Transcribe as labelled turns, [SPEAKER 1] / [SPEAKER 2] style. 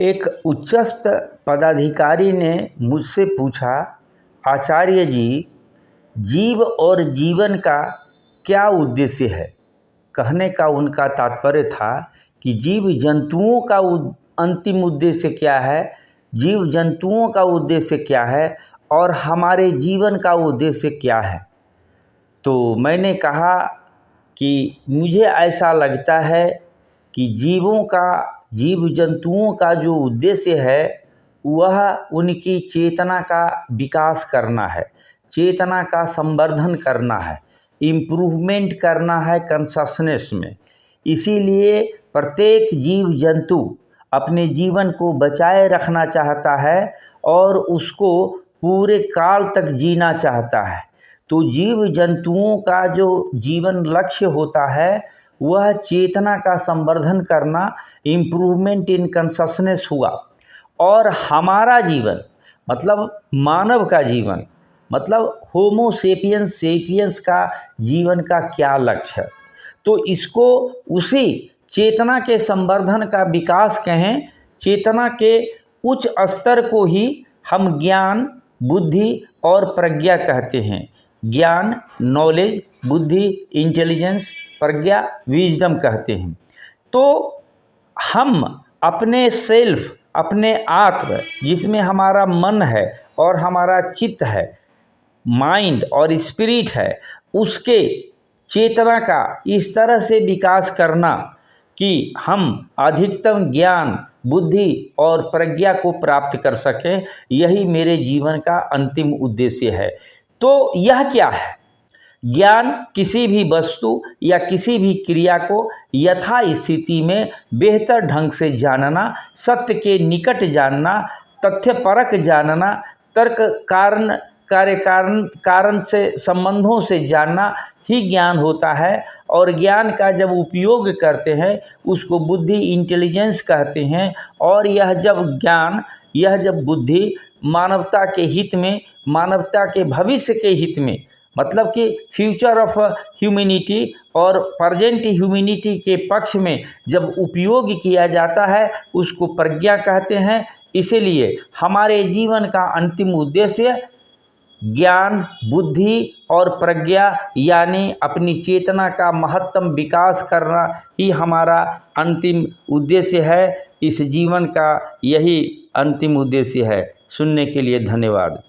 [SPEAKER 1] एक उच्चस्थ पदाधिकारी ने मुझसे पूछा, आचार्य जी, जीव और जीवन का क्या उद्देश्य है। कहने का उनका तात्पर्य था कि जीव जंतुओं का अंतिम उद्देश्य क्या है, जीव जंतुओं का उद्देश्य क्या है और हमारे जीवन का उद्देश्य क्या है। तो मैंने कहा कि मुझे ऐसा लगता है कि जीव जंतुओं का जो उद्देश्य है वह उनकी चेतना का विकास करना है, चेतना का संवर्धन करना है, इम्प्रूवमेंट करना है कॉन्शसनेस में। इसीलिए प्रत्येक जीव जंतु अपने जीवन को बचाए रखना चाहता है और उसको पूरे काल तक जीना चाहता है। तो जीव जंतुओं का जो जीवन लक्ष्य होता है वह चेतना का संवर्धन करना, इम्प्रूवमेंट इन कॉन्शसनेस हुआ। और हमारा जीवन मतलब मानव का जीवन मतलब होमो सेपियंस का जीवन का क्या लक्ष्य है। तो इसको उसी चेतना के संवर्धन का विकास कहें, चेतना के उच्च स्तर को ही हम ज्ञान, बुद्धि और प्रज्ञा कहते हैं। ज्ञान, नॉलेज, बुद्धि, इंटेलिजेंस, प्रज्ञा, विजडम कहते हैं। तो हम अपने सेल्फ, अपने आत्म, जिसमें हमारा मन है और हमारा चित्त है, माइंड और स्पिरिट है, उसके चेतना का इस तरह से विकास करना कि हम अधिकतम ज्ञान, बुद्धि और प्रज्ञा को प्राप्त कर सकें, यही मेरे जीवन का अंतिम उद्देश्य है। तो यह क्या है? ज्ञान किसी भी वस्तु या किसी भी क्रिया को यथा स्थिति में बेहतर ढंग से जानना, सत्य के निकट जानना, तथ्यपरक जानना, तर्क कारण से संबंधों से जानना ही ज्ञान होता है। और ज्ञान का जब उपयोग करते हैं उसको बुद्धि, इंटेलिजेंस कहते हैं। और यह जब बुद्धि मानवता के हित में, मानवता के भविष्य के हित में, मतलब कि फ्यूचर ऑफ ह्यूमैनिटी और प्रेजेंट ह्यूमैनिटी के पक्ष में जब उपयोग किया जाता है उसको प्रज्ञा कहते हैं। इसीलिए हमारे जीवन का अंतिम उद्देश्य ज्ञान, बुद्धि और प्रज्ञा यानी अपनी चेतना का महत्तम विकास करना ही हमारा अंतिम उद्देश्य है। इस जीवन का यही अंतिम उद्देश्य है। सुनने के लिए धन्यवाद।